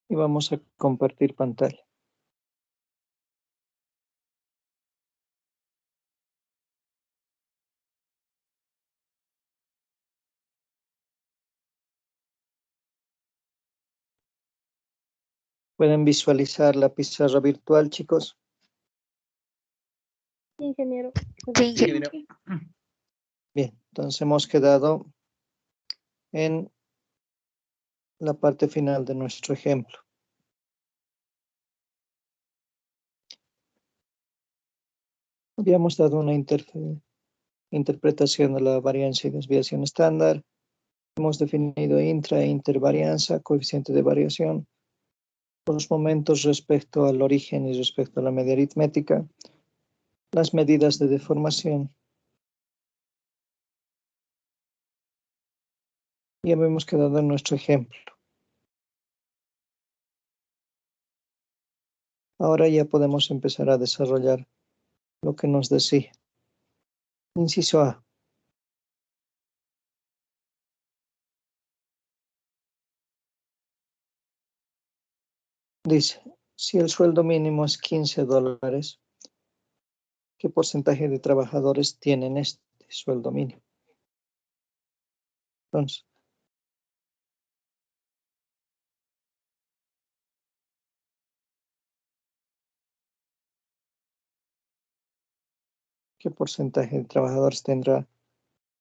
y vamos a compartir pantalla. ¿Pueden visualizar la pizarra virtual, chicos? Sí, ingeniero. Sí, ingeniero. Bien, entonces hemos quedado en la parte final de nuestro ejemplo. Habíamos dado una interpretación de la varianza y desviación estándar. Hemos definido intra e intervarianza, coeficiente de variación, los momentos respecto al origen y respecto a la media aritmética, las medidas de deformación. Y habíamos quedado en nuestro ejemplo. Ahora ya podemos empezar a desarrollar lo que nos decía. Inciso A. Dice, si el sueldo mínimo es $15, ¿qué porcentaje de trabajadores tienen este sueldo mínimo? Entonces, ¿qué porcentaje de trabajadores tendrá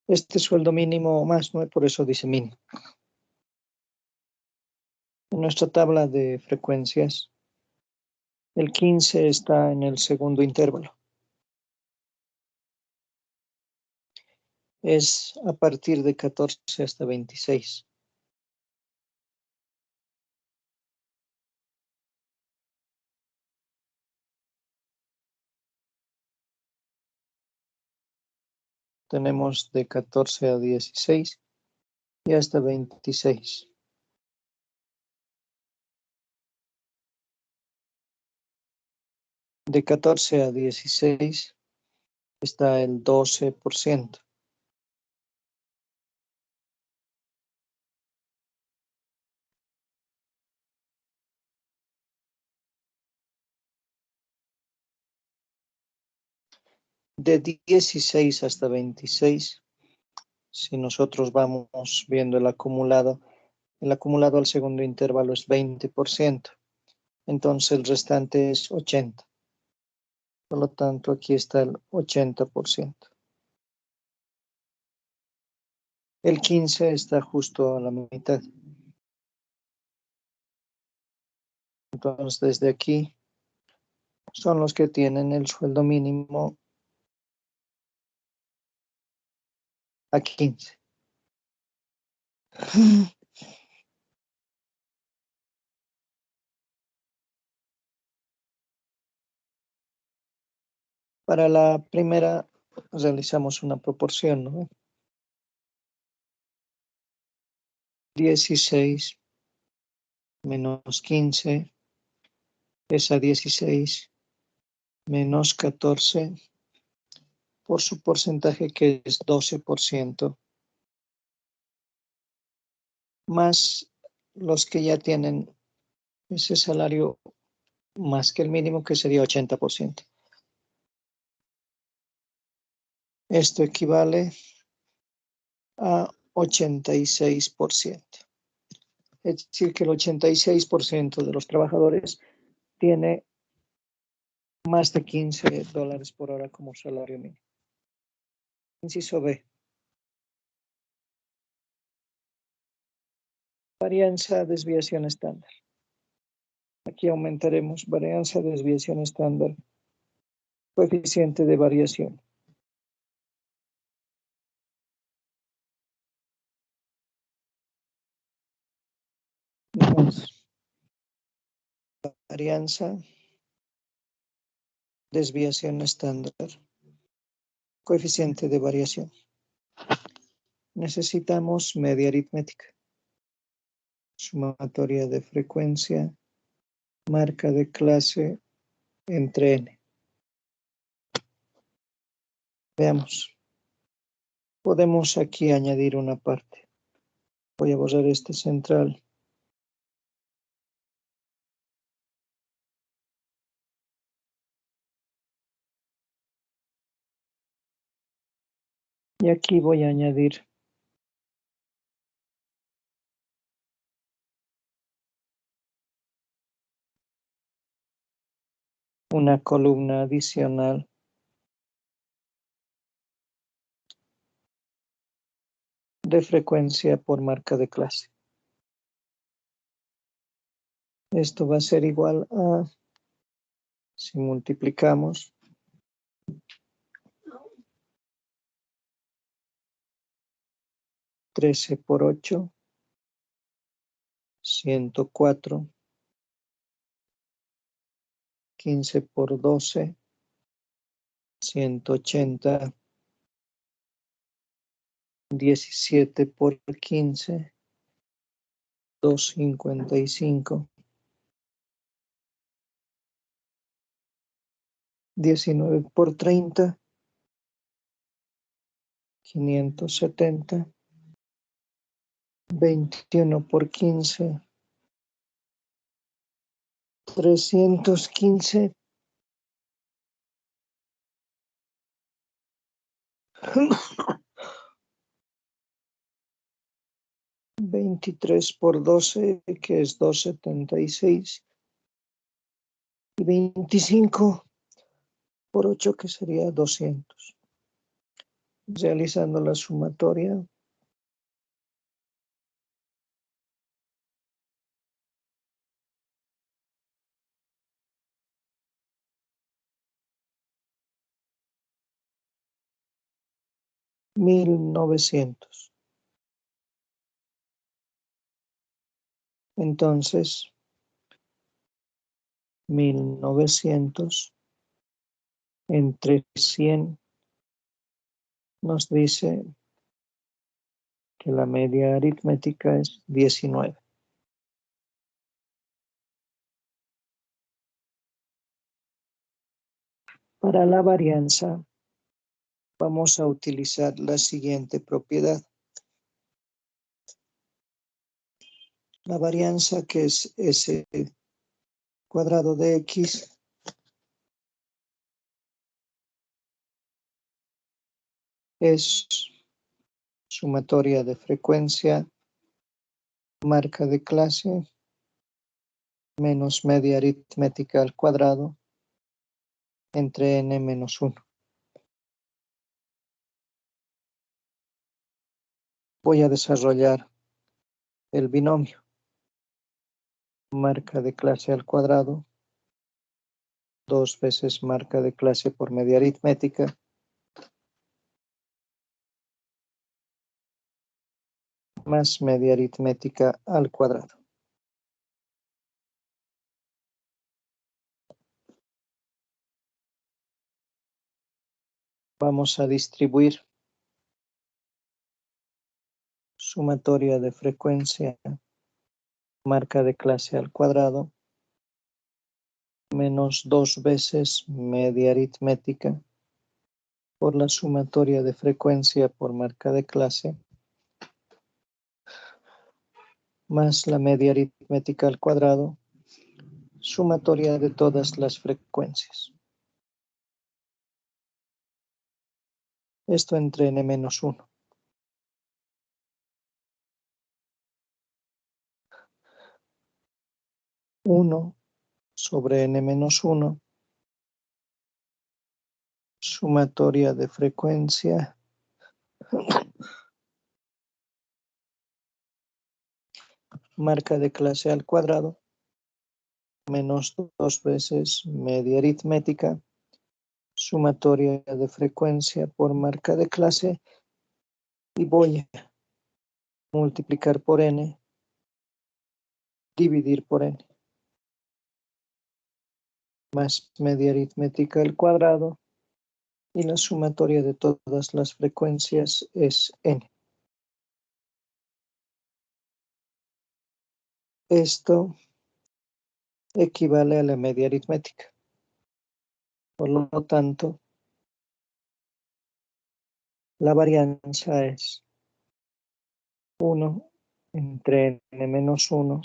este sueldo mínimo o más? ¿No? Por eso dice mínimo. En nuestra tabla de frecuencias, el 15 está en el segundo intervalo. Es a partir de 14 hasta 26. Tenemos de 14 a 16 y hasta 26. De 14 a 16 está el 12%. De 16 hasta 26, si nosotros vamos viendo el acumulado al segundo intervalo es 20%. Entonces el restante es 80. Por lo tanto, aquí está el 80%. El 15 está justo a la mitad. Entonces, desde aquí son los que tienen el sueldo mínimo a 15. Para la primera realizamos una proporción, ¿no? 16 menos 15 es a 16 menos 14 por su porcentaje que es 12%, más los que ya tienen ese salario más que el mínimo, que sería 80%. Esto equivale a 86%. Es decir, que el 86% de los trabajadores tiene más de $15 por hora como salario mínimo. Inciso B. Varianza, desviación estándar. Aquí aumentaremos varianza, desviación estándar, coeficiente de variación. Entonces, varianza, desviación estándar, coeficiente de variación. Necesitamos media aritmética, sumatoria de frecuencia, marca de clase entre n. Veamos. Podemos aquí añadir una parte. Voy a borrar este central. Y aquí voy a añadir una columna adicional de frecuencia por marca de clase. Esto va a ser igual a, si multiplicamos, 13 por 8, 104, 15 por 12, 180, 17 por 15, 255, 19 por 30, 570, 21 por 15, 315, 23 por 12, que es 276, y 25 por 8, que sería 200. Realizando la sumatoria, $1,900. Entonces, 1,900 entre 100 nos dice que la media aritmética es 19. Para la varianza, vamos a utilizar la siguiente propiedad. La varianza, que es S cuadrado de X, es sumatoria de frecuencia, marca de clase, menos media aritmética al cuadrado, entre n menos 1. Voy a desarrollar el binomio. Marca de clase al cuadrado, 2 veces marca de clase por media aritmética, más media aritmética al cuadrado. Vamos a distribuir sumatoria de frecuencia, marca de clase al cuadrado, menos 2 veces media aritmética por la sumatoria de frecuencia por marca de clase, más la media aritmética al cuadrado, sumatoria de todas las frecuencias. Esto entre n menos 1. 1 sobre n menos 1, sumatoria de frecuencia, marca de clase al cuadrado, menos 2 veces media aritmética, sumatoria de frecuencia por marca de clase, y voy a multiplicar por n, dividir por n, más media aritmética al cuadrado, y la sumatoria de todas las frecuencias es n. Esto equivale a la media aritmética. Por lo tanto, la varianza es 1 entre n menos 1,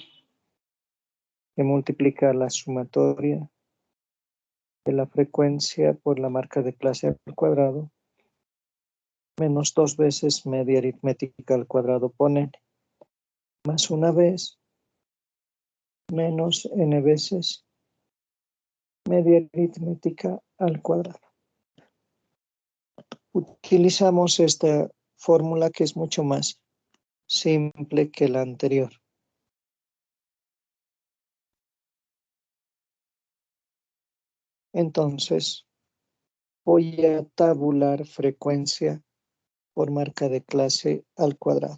que multiplica la sumatoria de la frecuencia por la marca de clase al cuadrado, menos 2 veces media aritmética al cuadrado ponen, más una vez, menos n veces media aritmética al cuadrado. Utilizamos esta fórmula que es mucho más simple que la anterior. Entonces, voy a tabular frecuencia por marca de clase al cuadrado.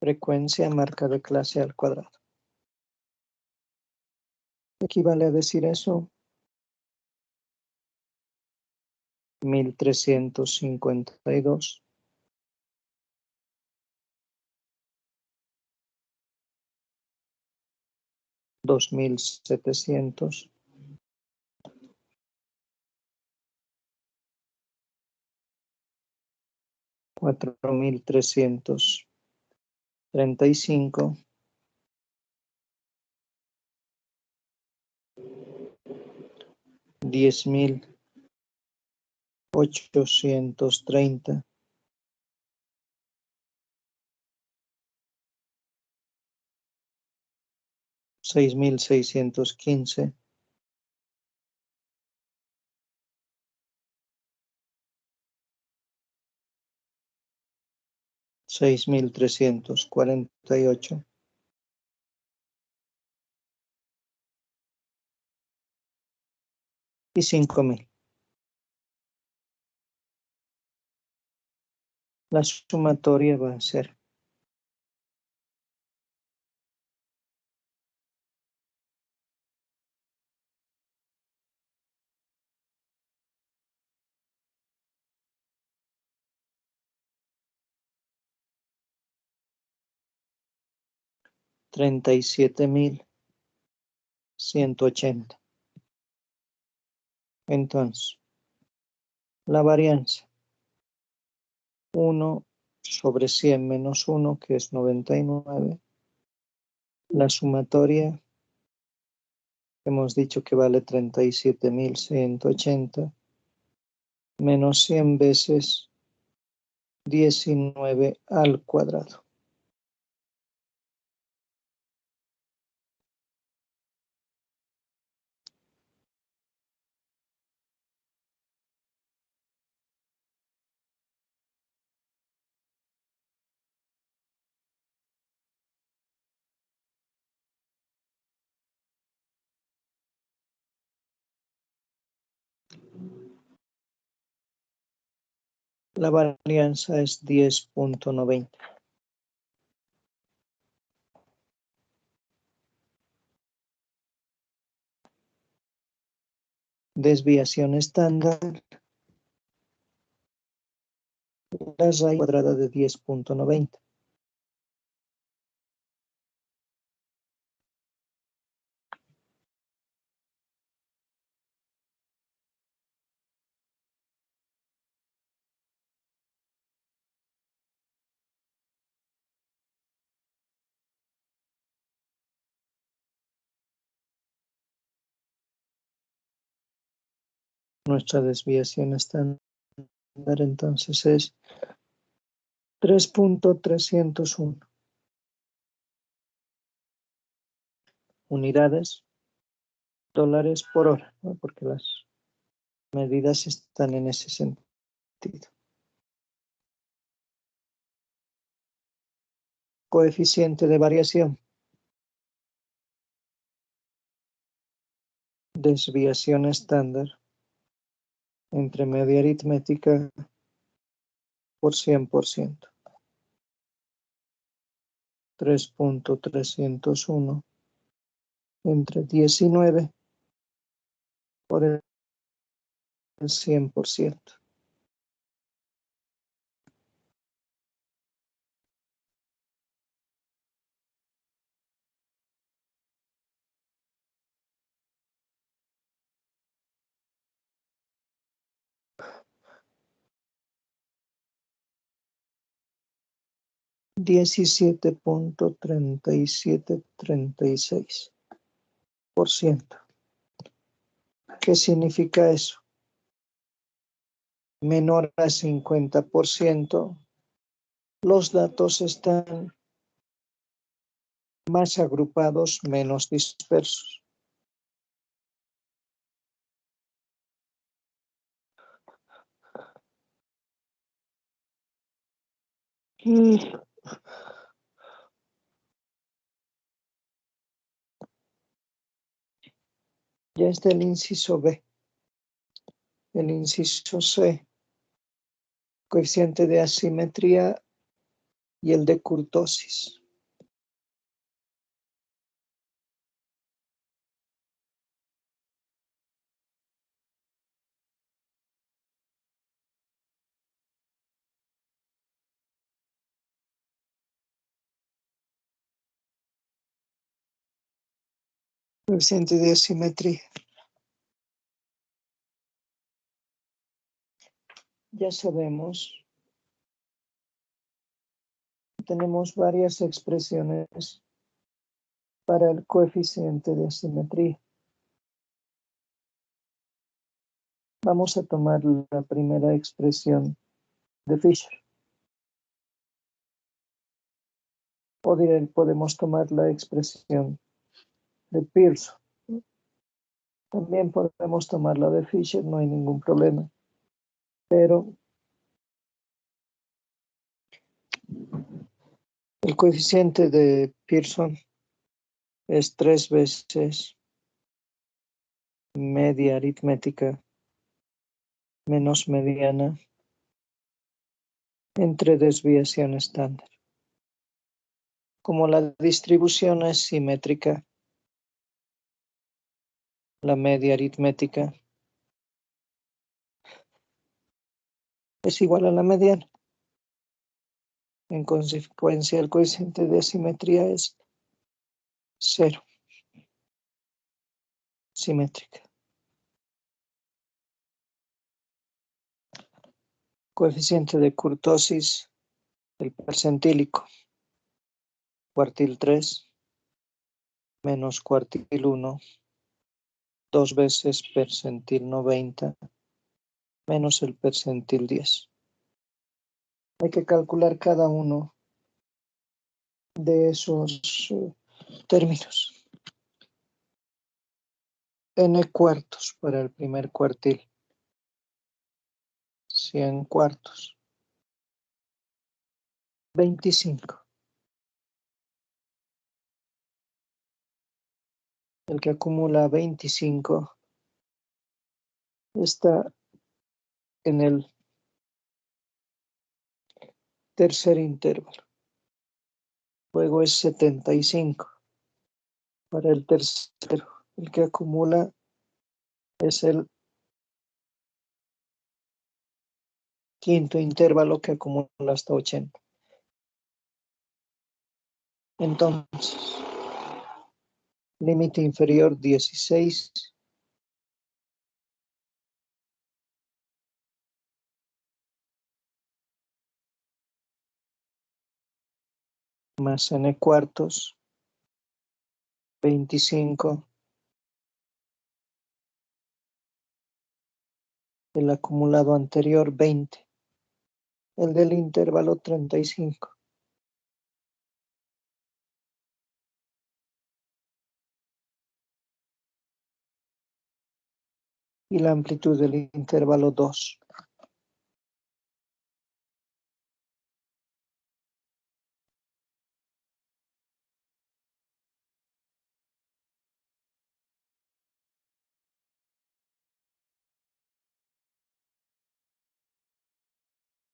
Frecuencia marca de clase al cuadrado. Equivale a decir eso. 1352. 2700. 4335. 10830. 6615. 6348. Y 5000. La sumatoria va a ser 37.180. Entonces, la varianza 1 sobre 100 menos 1, que es 99. La sumatoria, hemos dicho que vale 37.180, menos 100 veces 19 al cuadrado. La varianza es 10.90. Desviación estándar, la raíz cuadrada de 10.90. Nuestra desviación estándar entonces es 3.301 unidades, dólares por hora, ¿no? Porque las medidas están en ese sentido. Coeficiente de variación. Desviación estándar entre media aritmética por 100%. 3.301 entre 19 por el 100%. $17.3736%. ¿Qué significa eso? Menor a 50%, los datos están más agrupados, menos dispersos. Ya está el inciso B. El inciso C, coeficiente de asimetría y el de kurtosis. Coeficiente de asimetría. Ya sabemos, tenemos varias expresiones para el coeficiente de asimetría. Vamos a tomar la primera expresión de Fisher. O podemos tomar la expresión de Pearson. También podemos tomar la de Fisher, no hay ningún problema. Pero el coeficiente de Pearson es 3 veces media aritmética menos mediana entre desviación estándar. Como la distribución es simétrica, la media aritmética es igual a la mediana. En consecuencia, el coeficiente de asimetría es 0. Simétrica. Coeficiente de kurtosis, el percentílico. Cuartil 3 menos cuartil 1, 2 veces percentil 90 menos el percentil 10. Hay que calcular cada uno de esos términos. N cuartos para el primer cuartil. 100 cuartos. 25. El que acumula 25 está en el tercer intervalo. Luego es 75 para el tercero. El que acumula es el quinto intervalo que acumula hasta 80. Entonces, límite inferior 16 más n cuartos, 25, el acumulado anterior 20, el del intervalo 35. Y la amplitud del intervalo 2.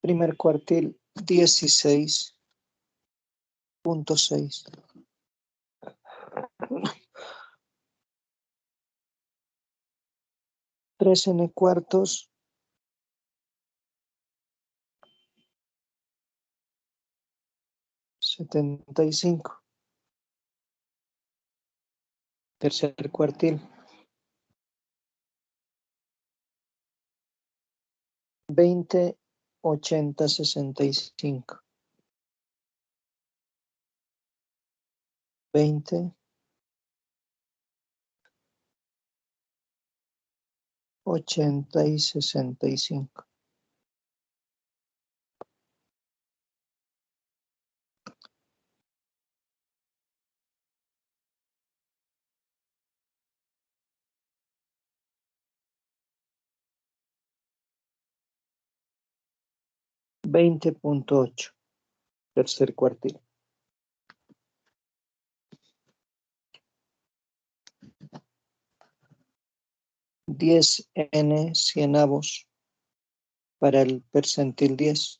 Primer cuartil 16.6. 3 n cuartos, 75. Tercer cuartil 20, 80, 65. 20, 80 y 65. $20.8, tercer cuartil. 10n cienavos para el percentil 10.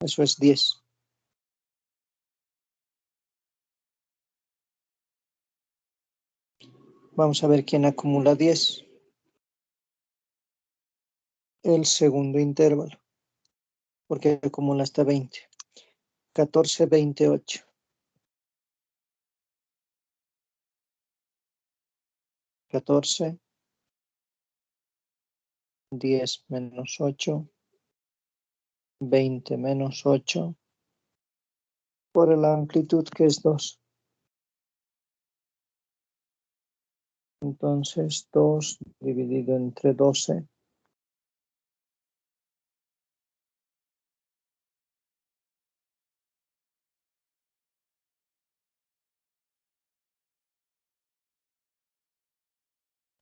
Eso es 10. Vamos a ver quién acumula 10. El segundo intervalo, porque acumula hasta 20. 14, 28. 14, 10 menos 8, 20 menos 8, por la amplitud que es 2. Entonces 2 dividido entre 12.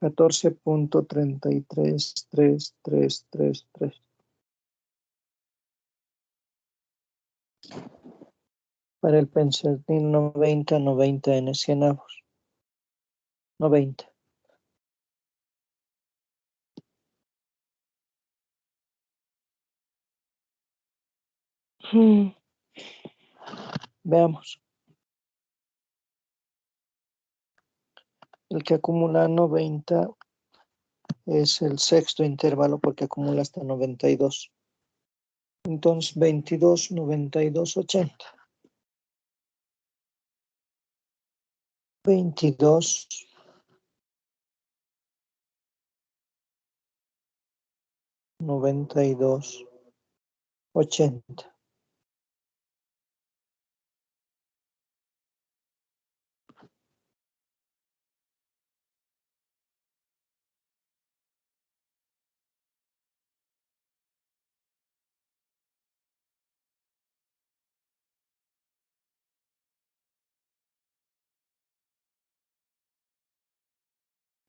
$14.333333. Para el percentil 90, 90 n cienavos. 90. Veamos. El que acumula 90 es el sexto intervalo porque acumula hasta 92. Entonces 22, 92, 80. 22, 92, 80.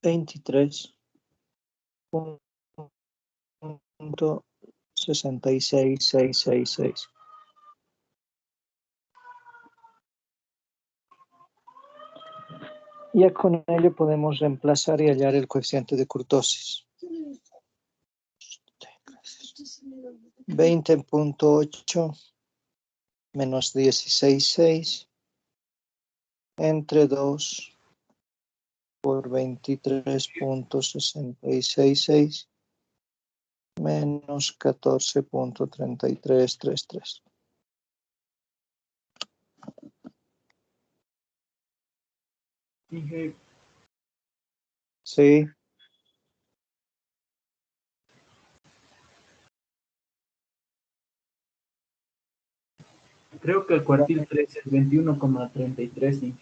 $23.66666. Ya con ello podemos reemplazar y hallar el coeficiente de kurtosis. 20.8 menos 16.6 entre 2 por 23.666 menos 14.3333. Sí. Creo que el cuartil 3 es 21,33.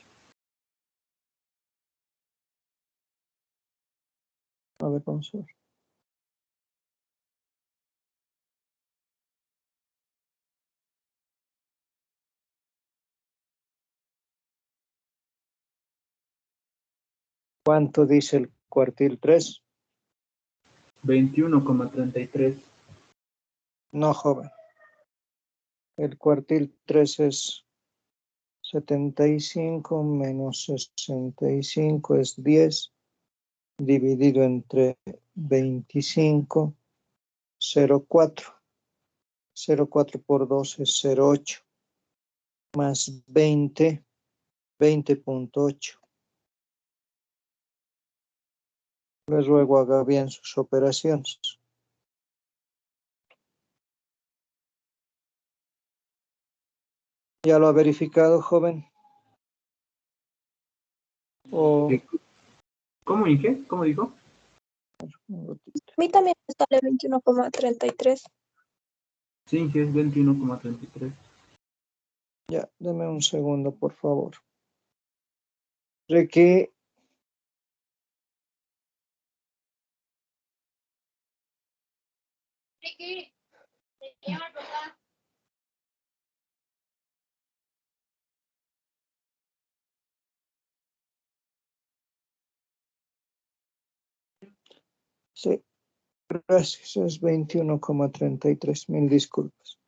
A ver, vamos a ver. ¿Cuánto dice el cuartil 3? 21,33. No, joven. El cuartil 3 es 75 menos 65 es 10, dividido entre 25, 0,4. 0,4 por 2 es 0,8, más 20, 20.8. Les ruego haga bien sus operaciones. ¿Ya lo ha verificado, joven? ¿O ¿Cómo y qué? ¿Cómo dijo? A mí también me sale 21,33. Sí, que es 21,33. ya, deme un segundo, por favor. Reque Sí, gracias, es 21,33. Mil disculpas.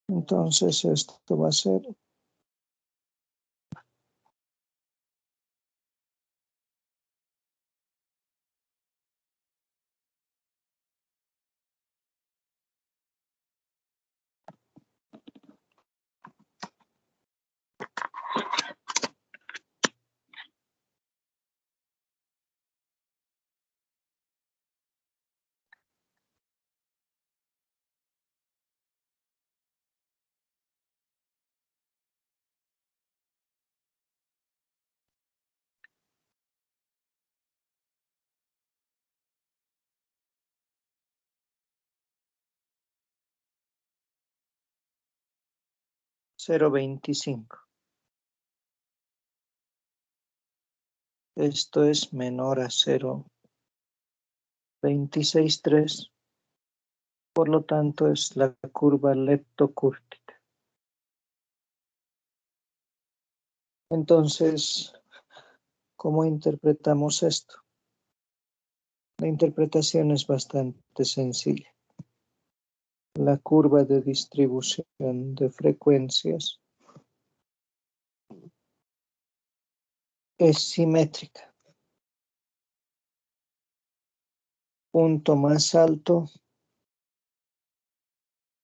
Entonces esto va a ser 0,25. Esto es menor a 0,263. Por lo tanto, es la curva leptocúrtica. Entonces, ¿cómo interpretamos esto? La interpretación es bastante sencilla. La curva de distribución de frecuencias es simétrica. Punto más alto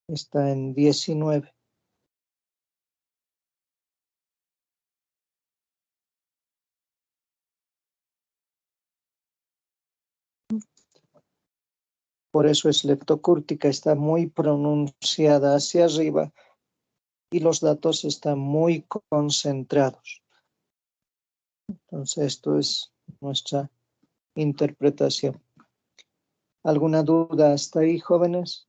está en 19. Por eso es leptocúrtica, está muy pronunciada hacia arriba y los datos están muy concentrados. Entonces, esto es nuestra interpretación. ¿Alguna duda hasta ahí, jóvenes?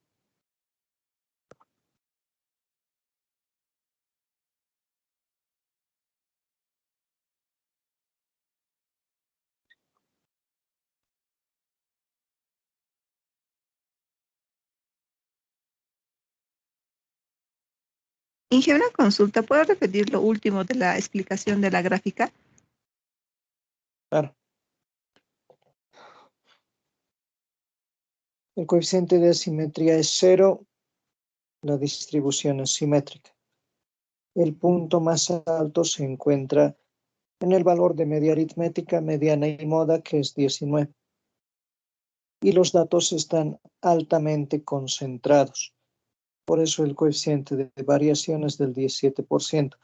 Inge, una consulta. ¿Puedo repetir lo último de la explicación de la gráfica? Claro. El coeficiente de asimetría es 0, la distribución es simétrica. El punto más alto se encuentra en el valor de media aritmética, mediana y moda, que es 19. Y los datos están altamente concentrados. Por eso el coeficiente de variación es del 17%.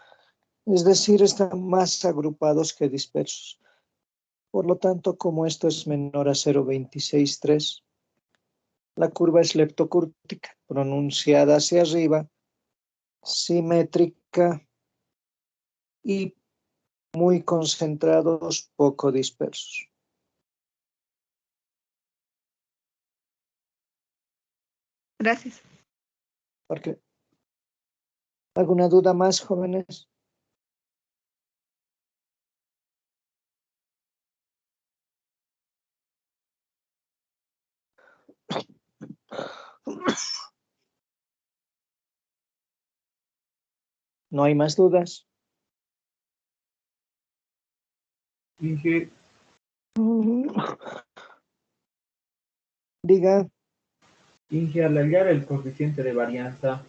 Es decir, están más agrupados que dispersos. Por lo tanto, como esto es menor a 0,263, la curva es leptocúrtica, pronunciada hacia arriba, simétrica y muy concentrados, poco dispersos. Gracias. Porque, ¿alguna duda más, jóvenes? ¿No hay más dudas? Inge, Diga. Inge, al hallar el coeficiente de varianza,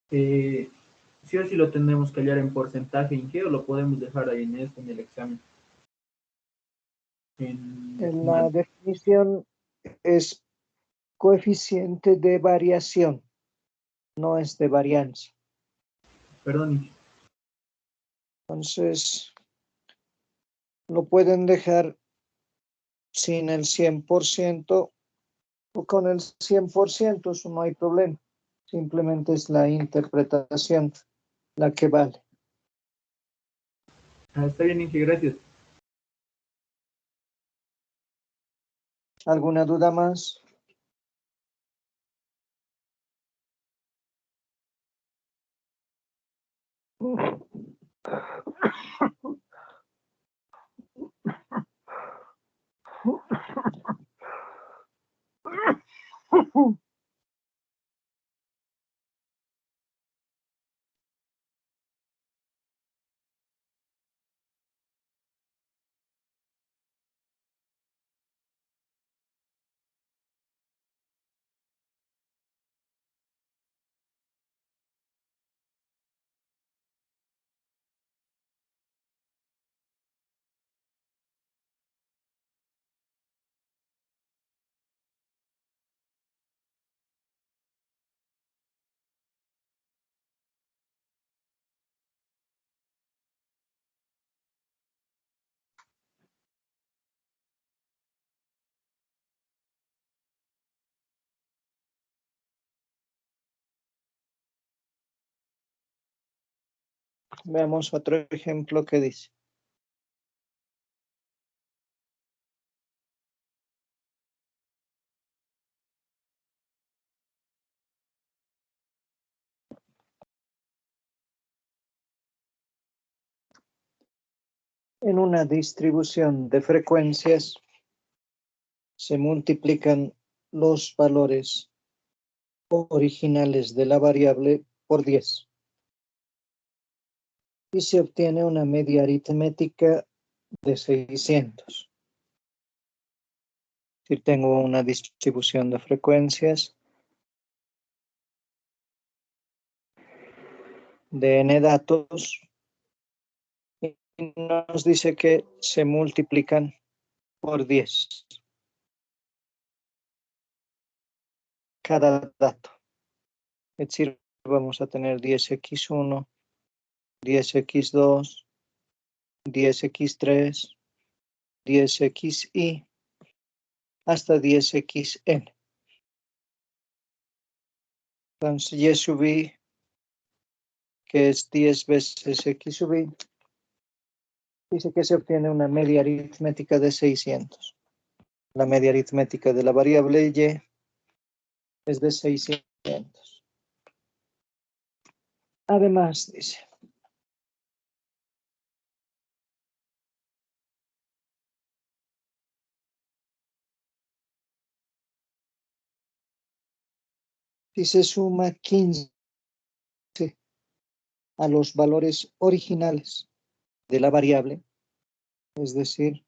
sí o sí lo tenemos que hallar en porcentaje, Inge, o lo podemos dejar ahí en el examen. En En la decimal. definición es coeficiente de variación, no es de varianza. Perdón, Inge. Entonces, lo pueden dejar sin el 100% o con el 100%, eso no hay problema. Simplemente es la interpretación la que vale. Ah, está bien, Inge, gracias. ¿Alguna duda más? Veamos otro ejemplo que dice. En una distribución de frecuencias se multiplican los valores originales de la variable por 10 y se obtiene una media aritmética de 600. Si tengo una distribución de frecuencias de n datos y nos dice que se multiplican por 10 cada dato. Es decir, vamos a tener 10x1, 10x2, 10x3, 10xy, hasta 10xn. Entonces, y sub i, que es 10 veces x sub i, dice que se obtiene una media aritmética de 600. La media aritmética de la variable y es de 600. Además, dice, si se suma 15 a los valores originales de la variable, es decir,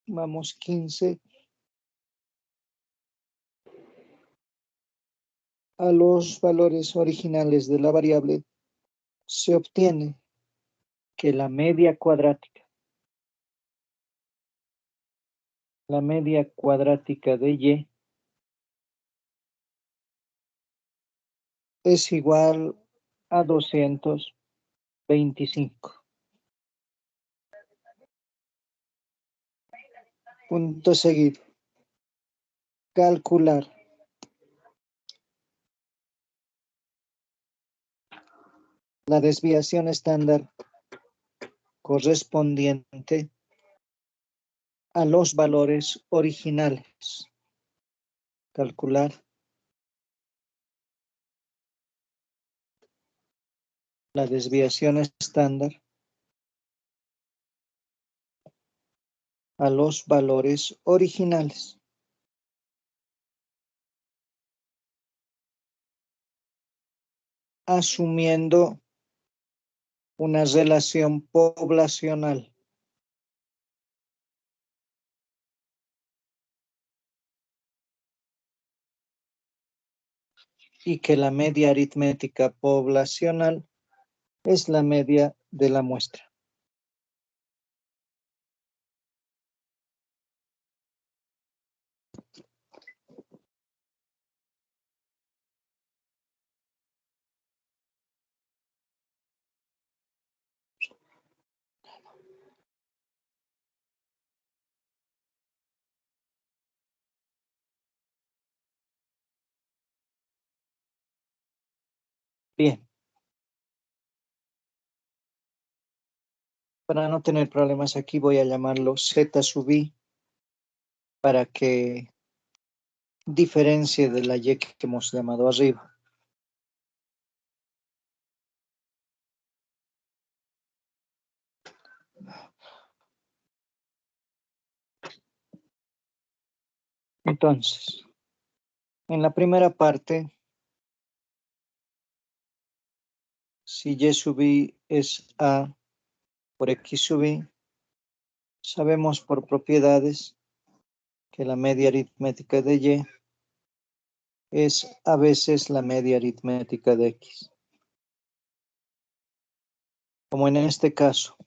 vamos 15 a los valores originales de la variable, se obtiene que la media cuadrática de y es igual a 225. Punto seguido. Calcular la desviación estándar correspondiente a los valores originales. Calcular la desviación estándar a los valores originales. Asumiendo una relación poblacional. Y que la media aritmética poblacional es la media de la muestra. Bien. Para no tener problemas aquí voy a llamarlo Z sub i para que diferencie de la y que hemos llamado arriba. Entonces, en la primera parte, si y sub i es a por x sub i, sabemos por propiedades que la media aritmética de y es a veces la media aritmética de x. Como en este caso,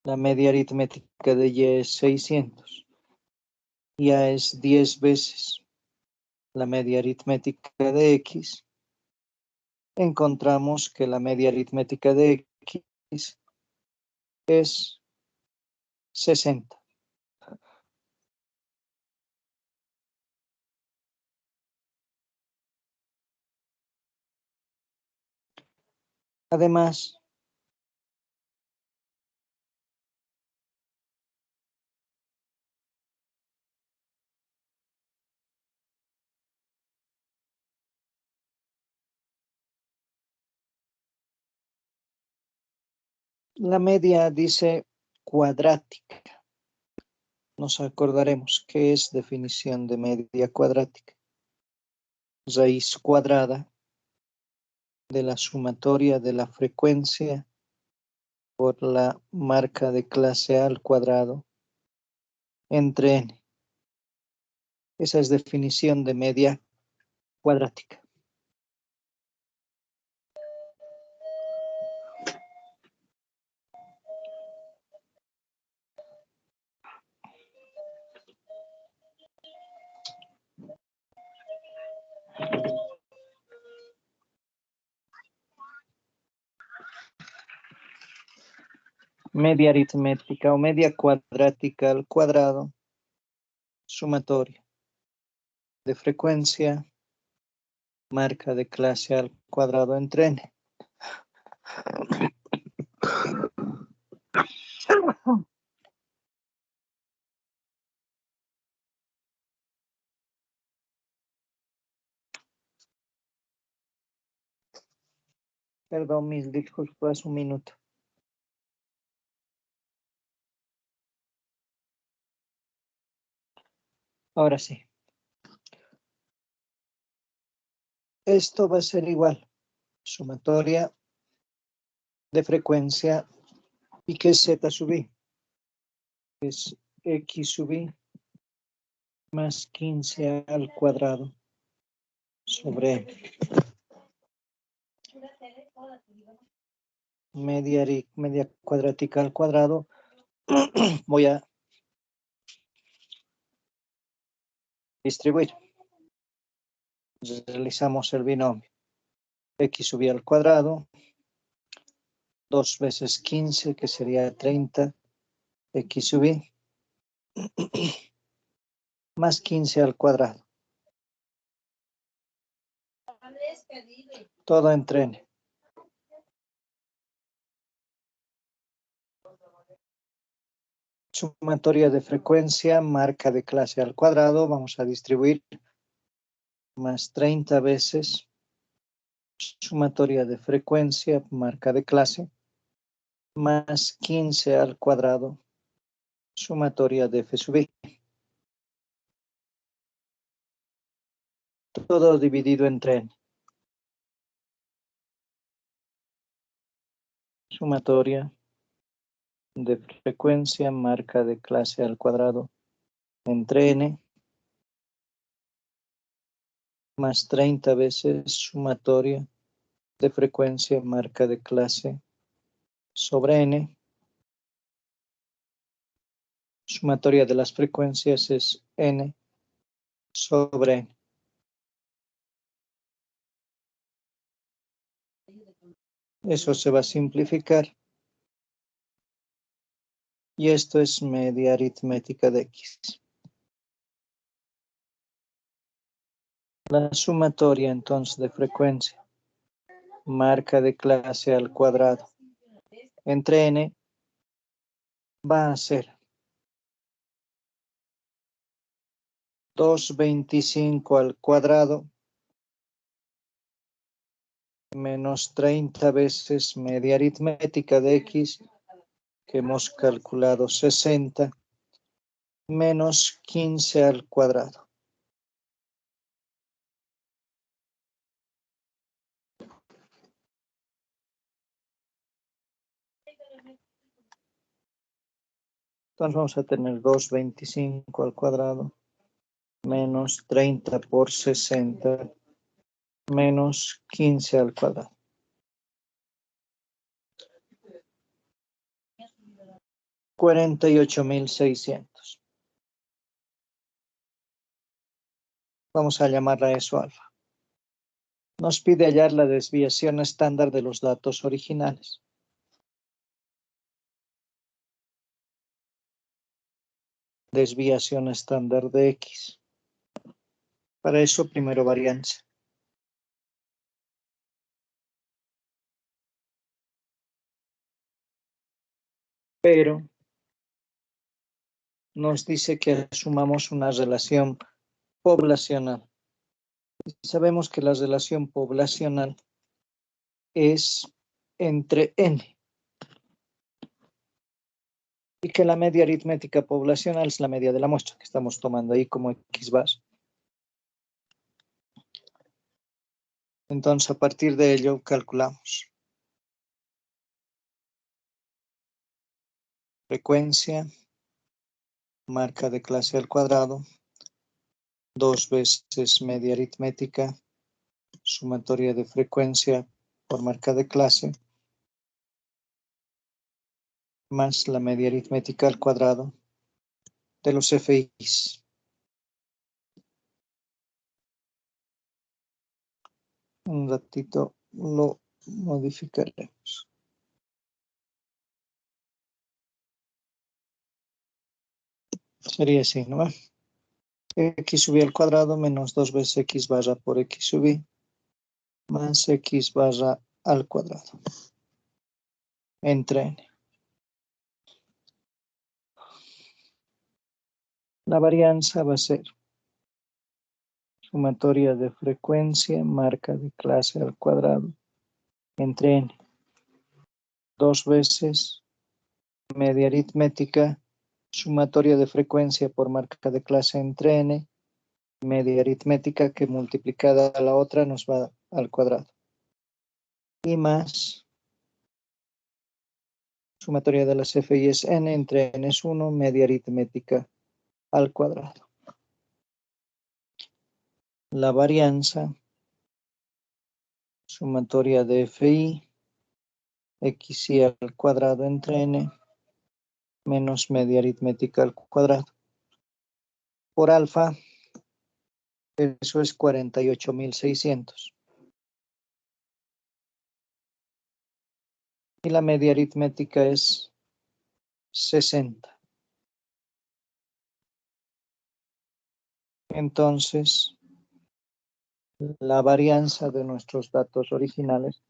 la media aritmética de y es 600 y a es 10 veces la media aritmética de x, encontramos que la media aritmética de x es 60. Además, la media dice cuadrática. Nos acordaremos que es definición de media cuadrática. Raíz cuadrada de la sumatoria de la frecuencia por la marca de clase A al cuadrado entre n. Esa es definición de media cuadrática. Media aritmética o media cuadrática al cuadrado, sumatoria de frecuencia, marca de clase al cuadrado entre n. Perdón, mis disculpas, un minuto. Ahora sí. Esto va a ser igual. Sumatoria de frecuencia. ¿Y qué es z sub i? Es x sub i más 15 al cuadrado sobre n. Media cuadrática al cuadrado. Voy a distribuir. Realizamos el binomio. X sub i al cuadrado. 2 veces 15, que sería 30. X sub i. Más 15 al cuadrado. Todo entre n. Sumatoria de frecuencia, marca de clase al cuadrado. Vamos a distribuir más 30 veces. Sumatoria de frecuencia, marca de clase, más 15 al cuadrado. Sumatoria de f sub i. Todo dividido entre n. Sumatoria de frecuencia, marca de clase al cuadrado entre n, más 30 veces sumatoria de frecuencia, marca de clase sobre n. Sumatoria de las frecuencias es n sobre n. Eso se va a simplificar. Y esto es media aritmética de x. La sumatoria entonces de frecuencia, marca de clase al cuadrado, entre n va a ser 225 al cuadrado menos 30 veces media aritmética de x, que hemos calculado 60, menos 15 al cuadrado. Entonces vamos a tener 225 al cuadrado menos 30 por 60 menos 15 al cuadrado. 48.600. Vamos a llamarla eso alfa. Nos pide hallar la desviación estándar de los datos originales. Desviación estándar de X. Para eso primero varianza. Pero nos dice que asumamos una relación poblacional. Sabemos que la relación poblacional es entre n. Y que la media aritmética poblacional es la media de la muestra que estamos tomando ahí como x base. Entonces, a partir de ello, calculamos frecuencia, marca de clase al cuadrado, 2 veces media aritmética, sumatoria de frecuencia por marca de clase, más la media aritmética al cuadrado de los FIs. Un ratito lo modificaremos. Sería así, ¿no? X sub i al cuadrado menos 2 veces x barra por x sub i más x barra al cuadrado entre n. La varianza va a ser sumatoria de frecuencia, marca de clase al cuadrado entre n. 2 veces media aritmética, sumatoria de frecuencia por marca de clase entre n, media aritmética que multiplicada a la otra nos va al cuadrado. Y más sumatoria de las FI es n, entre n es 1, media aritmética al cuadrado. La varianza, sumatoria de FI, xi al cuadrado entre n, menos media aritmética al cuadrado. Por alfa, eso es 48.600. Y la media aritmética es 60. Entonces, la varianza de nuestros datos originales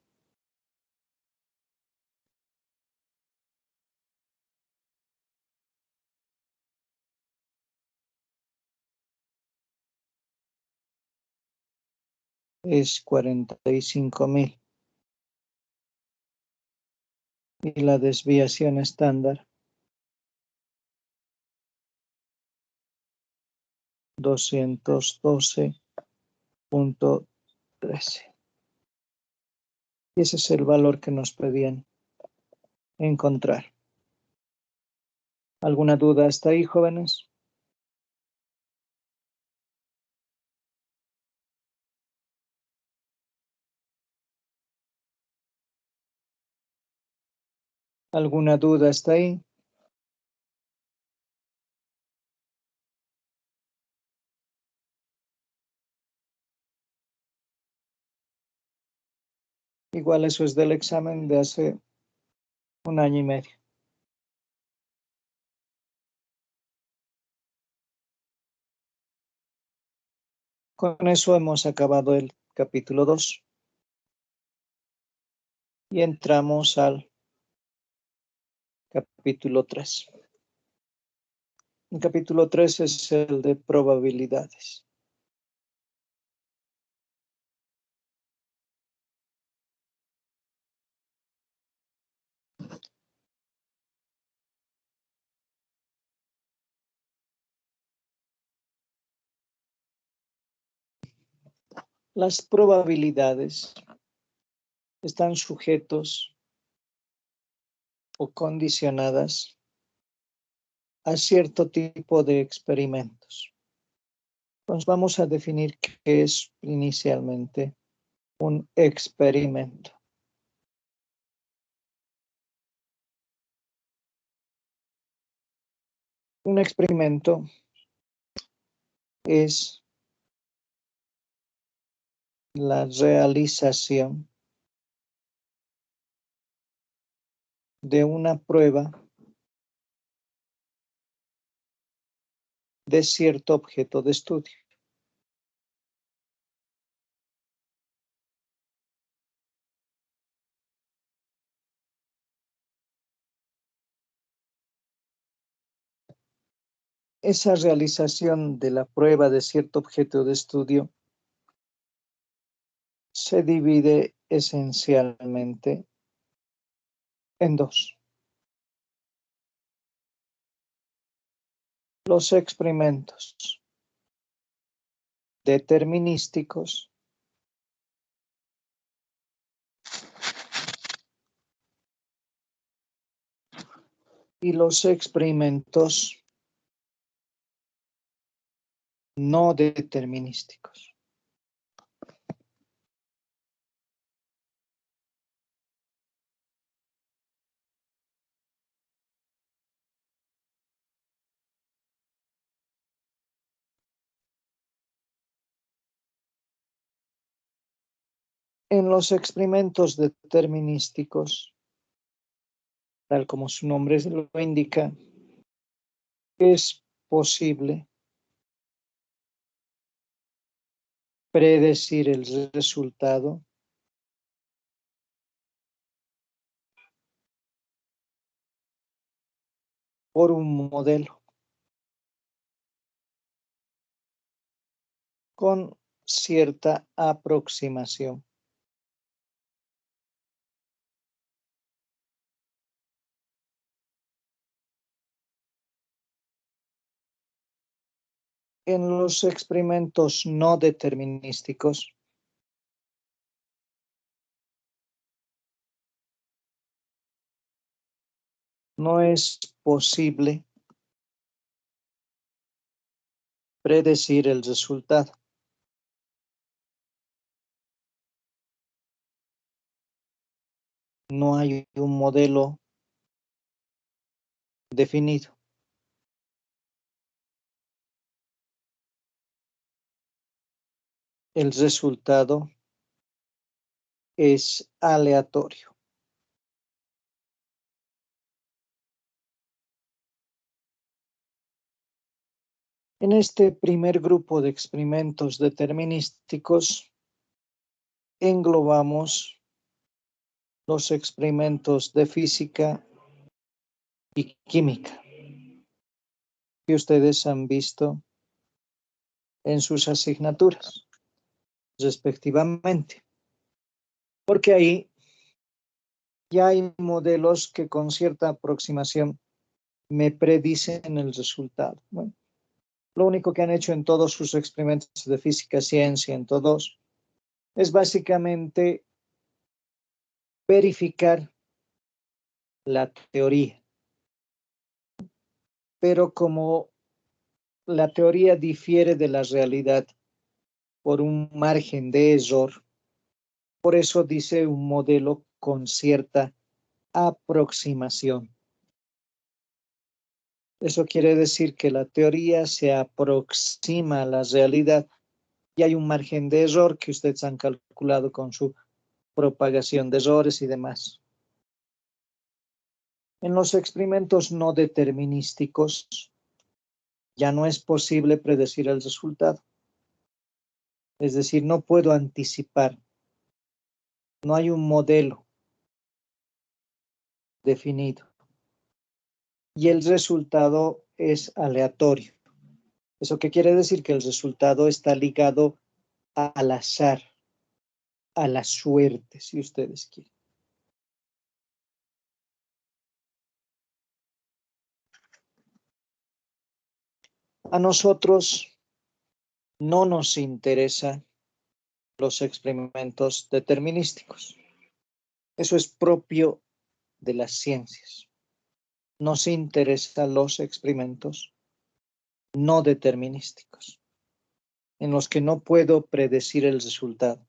es 45.000. Y la desviación estándar 212.13. Y ese es el valor que nos pedían encontrar. ¿Alguna duda hasta ahí, jóvenes? ¿Alguna duda hasta ahí? Igual eso es del examen de hace un año y medio. Con eso hemos acabado el capítulo 2. Y entramos al capítulo 3. El capítulo 3 es el de probabilidades. Las probabilidades están sujetos o condicionadas a cierto tipo de experimentos. Entonces vamos a definir qué es inicialmente un experimento. Un experimento es la realización de una prueba de cierto objeto de estudio. Esa realización de la prueba de cierto objeto de estudio se divide esencialmente en dos. Los experimentos determinísticos y los experimentos no determinísticos. En los experimentos determinísticos, tal como su nombre lo indica, es posible predecir el resultado por un modelo con cierta aproximación. En los experimentos no determinísticos, no es posible predecir el resultado. No hay un modelo definido. El resultado es aleatorio. En este primer grupo de experimentos determinísticos englobamos los experimentos de física y química que ustedes han visto en sus asignaturas, respectivamente. Porque ahí ya hay modelos que con cierta aproximación me predicen el resultado. Bueno, lo único que han hecho en todos sus experimentos de física, ciencia, en todos, es básicamente verificar la teoría. Pero como la teoría difiere de la realidad por un margen de error, por eso dice un modelo con cierta aproximación. Eso quiere decir que la teoría se aproxima a la realidad y hay un margen de error que ustedes han calculado con su propagación de errores y demás. En los experimentos no determinísticos ya no es posible predecir el resultado. Es decir, no puedo anticipar. No hay un modelo definido. Y el resultado es aleatorio. ¿Eso qué quiere decir? Que el resultado está ligado al azar, a la suerte, si ustedes quieren. A nosotros no nos interesan los experimentos determinísticos. Eso es propio de las ciencias. Nos interesan los experimentos no determinísticos, en los que no puedo predecir el resultado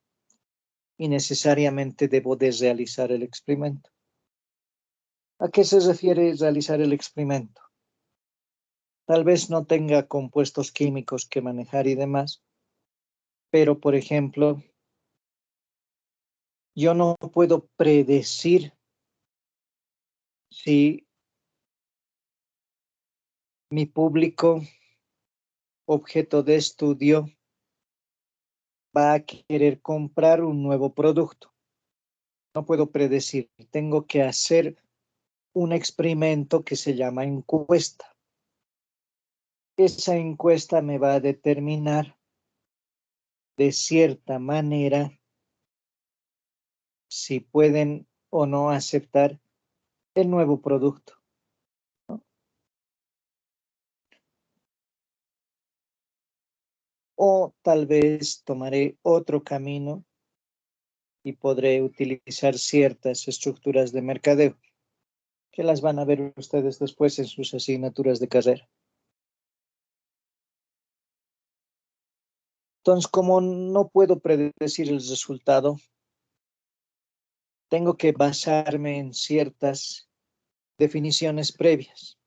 y necesariamente debo de realizar el experimento. ¿A qué se refiere realizar el experimento? Tal vez no tenga compuestos químicos que manejar y demás, pero por ejemplo, yo no puedo predecir si mi público objeto de estudio va a querer comprar un nuevo producto. No puedo predecir, tengo que hacer un experimento que se llama encuesta. Esa encuesta me va a determinar de cierta manera si pueden o no aceptar el nuevo producto, ¿no? O tal vez tomaré otro camino y podré utilizar ciertas estructuras de mercadeo que las van a ver ustedes después en sus asignaturas de carrera. Entonces, como no puedo predecir el resultado, tengo que basarme en ciertas definiciones previas.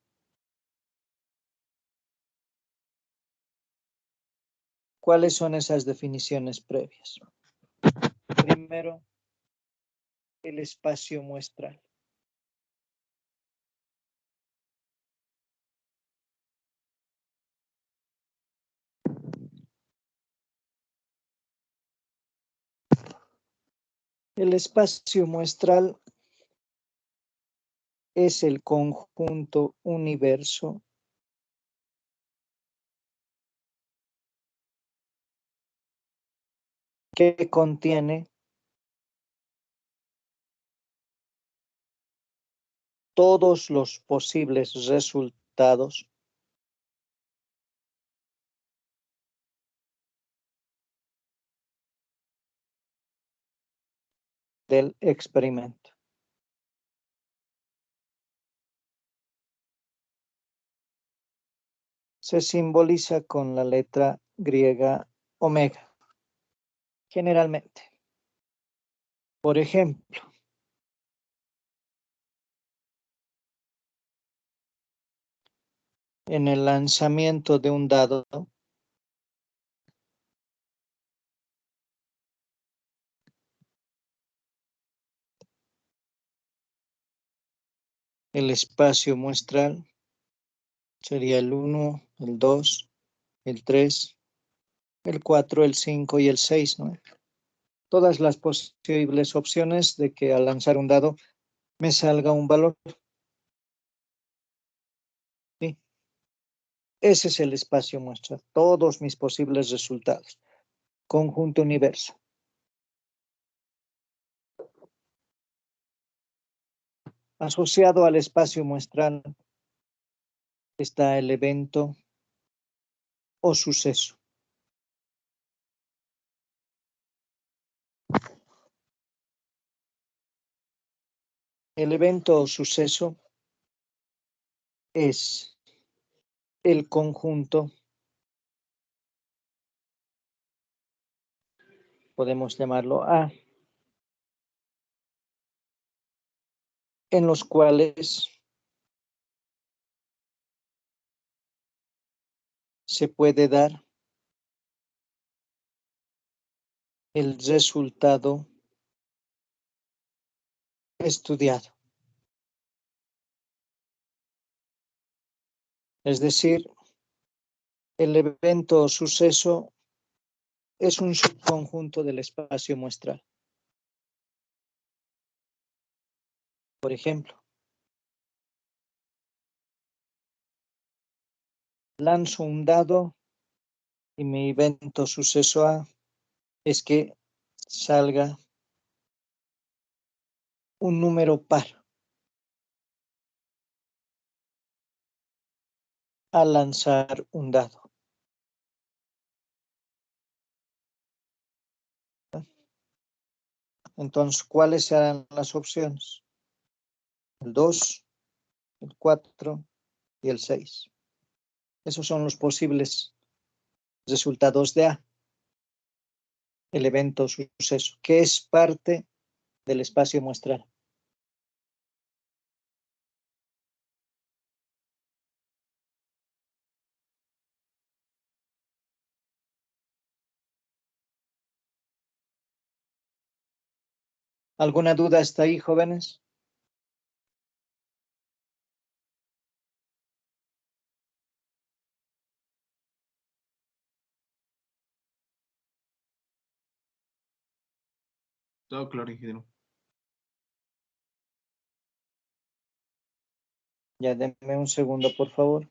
¿Cuáles son esas definiciones previas? Primero, el espacio muestral. El espacio muestral es el conjunto universo que contiene todos los posibles resultados del experimento. Se simboliza con la letra griega omega, generalmente. Por ejemplo, en el lanzamiento de un dado, el espacio muestral sería el 1, el 2, el 3, el 4, el 5 y el 6, ¿no? Todas las posibles opciones de que al lanzar un dado me salga un valor. ¿Sí? Ese es el espacio muestral, todos mis posibles resultados. Conjunto universo. Asociado al espacio muestral está el evento o suceso. El evento o suceso es el conjunto, podemos llamarlo A, en los cuales se puede dar el resultado estudiado. Es decir, el evento o suceso es un subconjunto del espacio muestral. Por ejemplo, lanzo un dado y mi evento suceso A es que salga un número par al lanzar un dado. Entonces, ¿cuáles serán las opciones? El 2, el 4 y el 6. Esos son los posibles resultados de A, el evento suceso, que es parte del espacio muestral. ¿Alguna duda hasta ahí, jóvenes? Todo claro, ingeniero. Ya denme un segundo, por favor.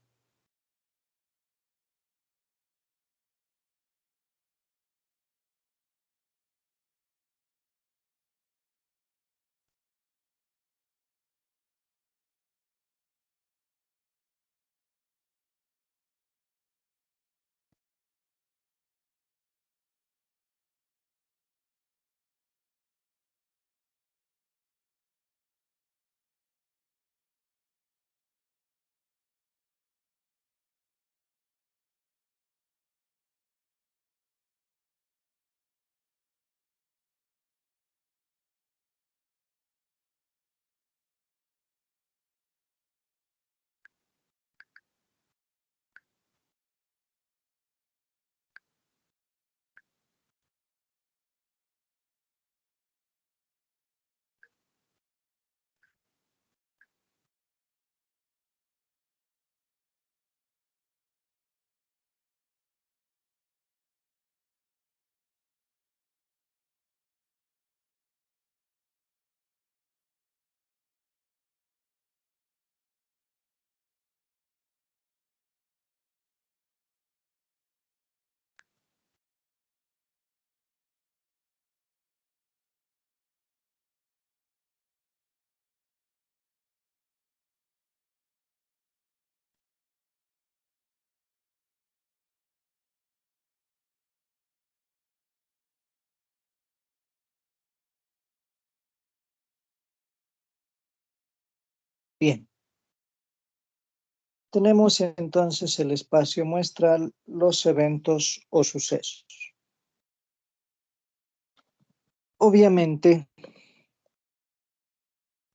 Bien. Tenemos entonces el espacio muestral, los eventos o sucesos. Obviamente,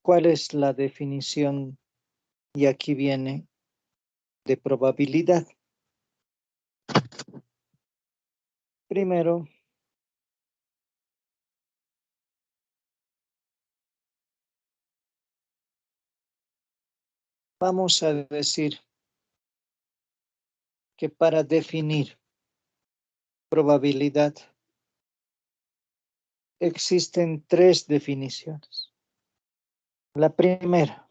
¿cuál es la definición? Y aquí viene de probabilidad. Primero, vamos a decir que para definir probabilidad existen tres definiciones. La primera,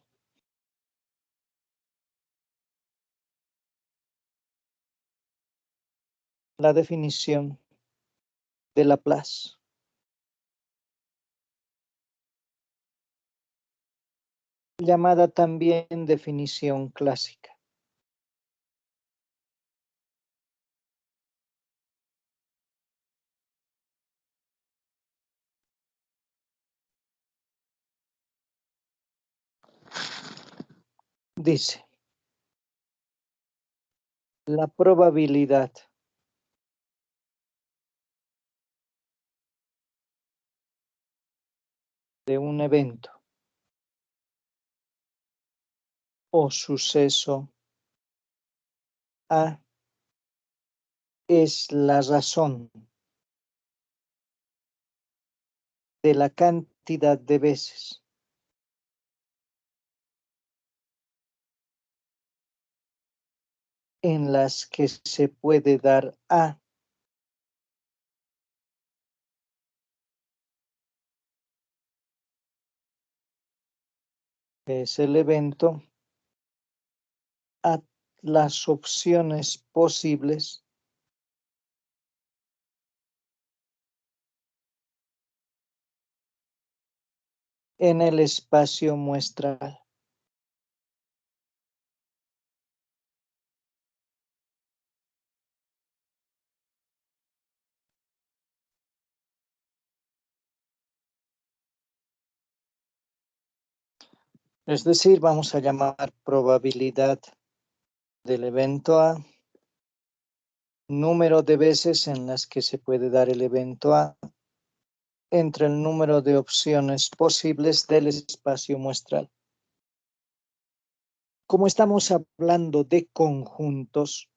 la definición de Laplace. Llamada también definición clásica. Dice, la probabilidad de un evento o suceso A es la razón de la cantidad de veces en las que se puede dar A es el evento A las opciones posibles en el espacio muestral. Es decir, vamos a llamar probabilidad del evento A, número de veces en las que se puede dar el evento A, entre el número de opciones posibles del espacio muestral. Como estamos hablando de conjuntos,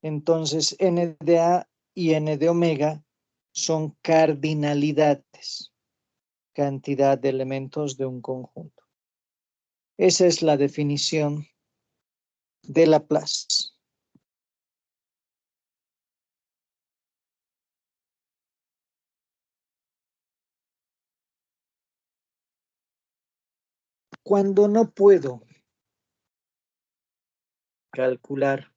entonces n de A y n de omega son cardinalidades, cantidad de elementos de un conjunto. Esa es la definición de Laplace. Cuando no puedo calcular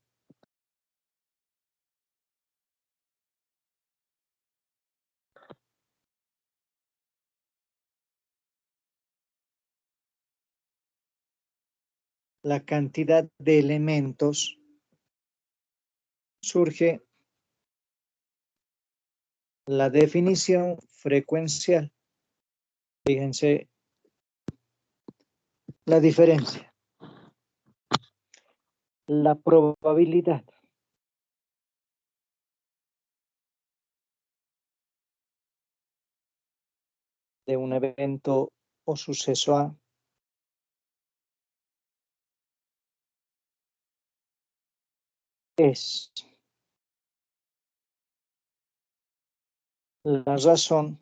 la cantidad de elementos, surge la definición frecuencial. Fíjense la diferencia. La probabilidad de un evento o suceso A es la razón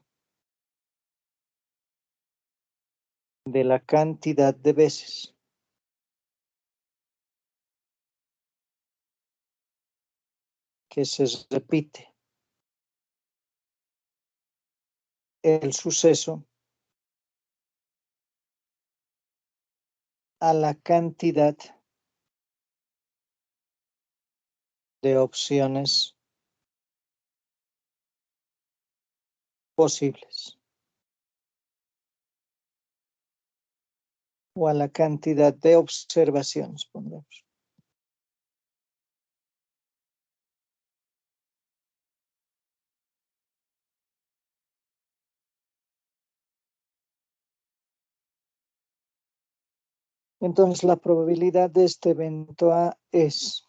de la cantidad de veces que se repite el suceso a la cantidad de opciones posibles o a la cantidad de observaciones, pongamos. Entonces, la probabilidad de este evento A es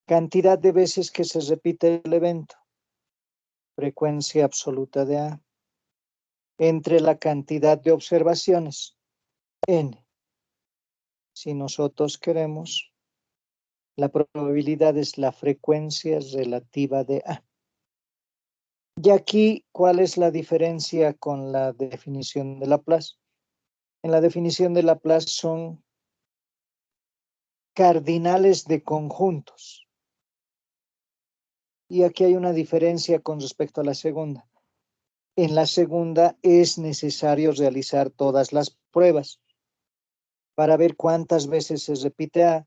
cantidad de veces que se repite el evento, frecuencia absoluta de A, entre la cantidad de observaciones, N. Si nosotros queremos, la probabilidad es la frecuencia relativa de A. Y aquí, ¿cuál es la diferencia con la definición de Laplace? En la definición de Laplace son cardinales de conjuntos. Y aquí hay una diferencia con respecto a la segunda. En la segunda es necesario realizar todas las pruebas para ver cuántas veces se repite A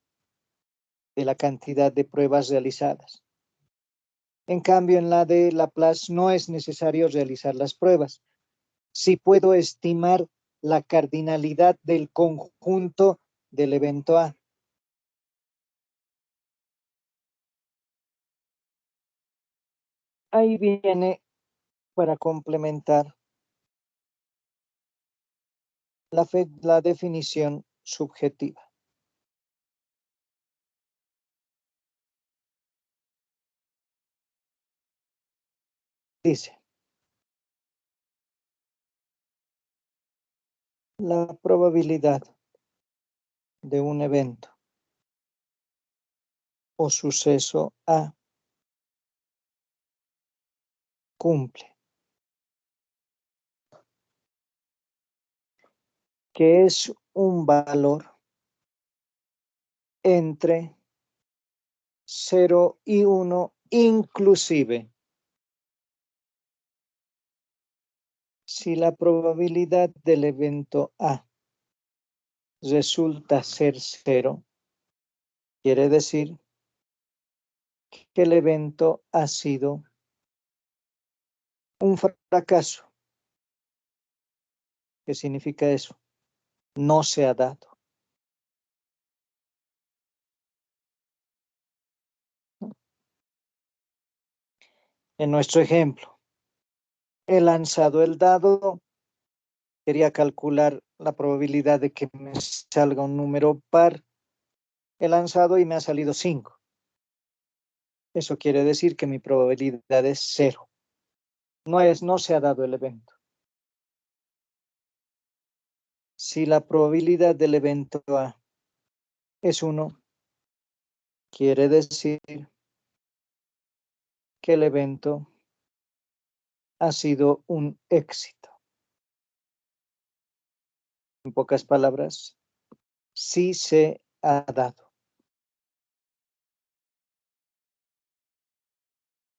de la cantidad de pruebas realizadas. En cambio, en la de Laplace no es necesario realizar las pruebas. Sí puedo estimar la cardinalidad del conjunto del evento A. Ahí viene para complementar la definición subjetiva. Dice, la probabilidad de un evento o suceso A cumple, que es un valor entre 0 y 1, inclusive si la probabilidad del evento A resulta ser 0, quiere decir que el evento ha sido un fracaso. ¿Qué significa eso? No se ha dado. En nuestro ejemplo, he lanzado el dado, quería calcular la probabilidad de que me salga un número par, he lanzado y me ha salido 5. Eso quiere decir que mi probabilidad es 0. No se ha dado el evento. Si la probabilidad del evento A es 1, quiere decir que el evento ha sido un éxito. En pocas palabras, sí se ha dado.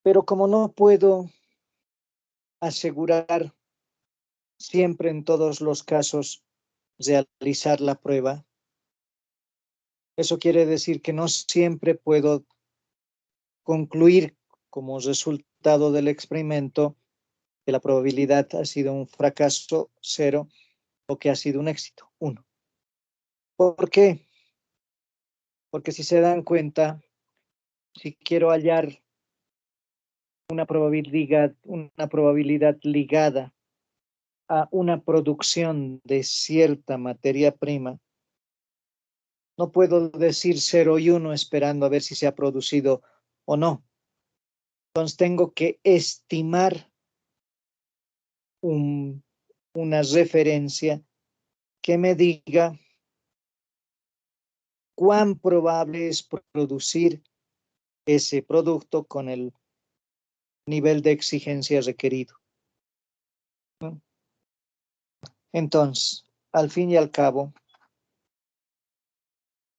Pero como no puedo asegurar siempre en todos los casos realizar la prueba, eso quiere decir que no siempre puedo concluir como resultado del experimento que la probabilidad ha sido un fracaso 0 o que ha sido un éxito 1. ¿Por qué? Porque si se dan cuenta, si quiero hallar una probabilidad ligada a una producción de cierta materia prima, no puedo decir 0 y 1 esperando a ver si se ha producido o no. Entonces tengo que estimar una referencia que me diga cuán probable es producir ese producto con el nivel de exigencia requerido, ¿no? Entonces, al fin y al cabo,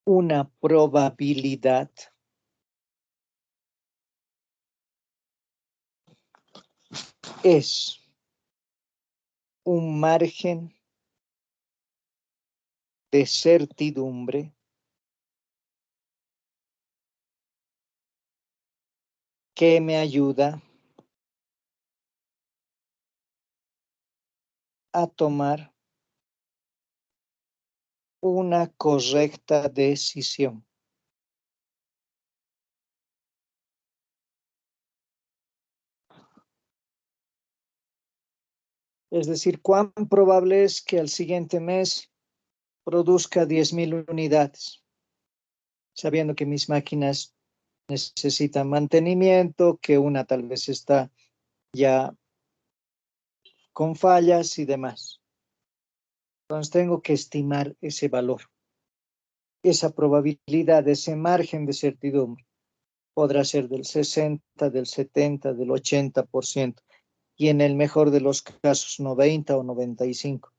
una probabilidad es un margen de certidumbre que me ayuda a tomar una correcta decisión. Es decir, cuán probable es que al siguiente mes produzca 10,000 unidades, sabiendo que mis máquinas necesitan mantenimiento, que una tal vez está ya con fallas y demás. Entonces tengo que estimar ese valor, esa probabilidad, ese margen de certidumbre. Podrá ser del 60, del 70, del 80%, y en el mejor de los casos 90 o 95.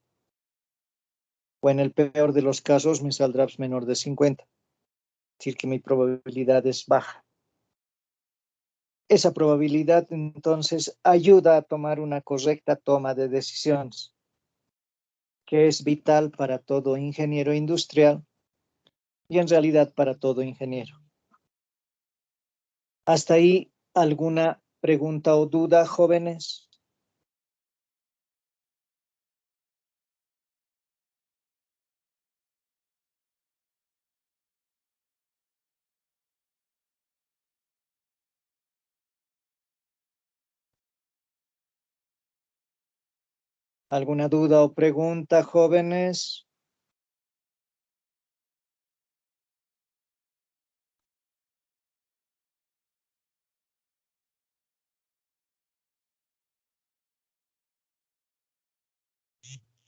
O en el peor de los casos me saldrá menor de 50. Es decir, que mi probabilidad es baja. Esa probabilidad entonces ayuda a tomar una correcta toma de decisiones, que es vital para todo ingeniero industrial y en realidad para todo ingeniero. ¿Hasta ahí alguna pregunta o duda, jóvenes? ¿Alguna duda o pregunta, jóvenes?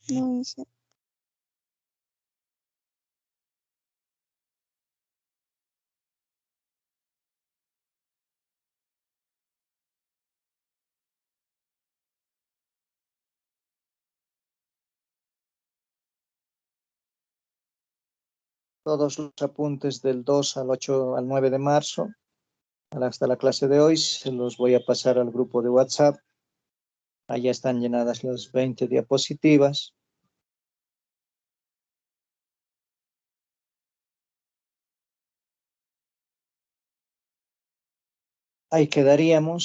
No sé. Todos los apuntes del 2 al 8 al 9 de marzo, hasta la clase de hoy, se los voy a pasar al grupo de WhatsApp. Allá están llenadas las 20 diapositivas. Ahí quedaríamos.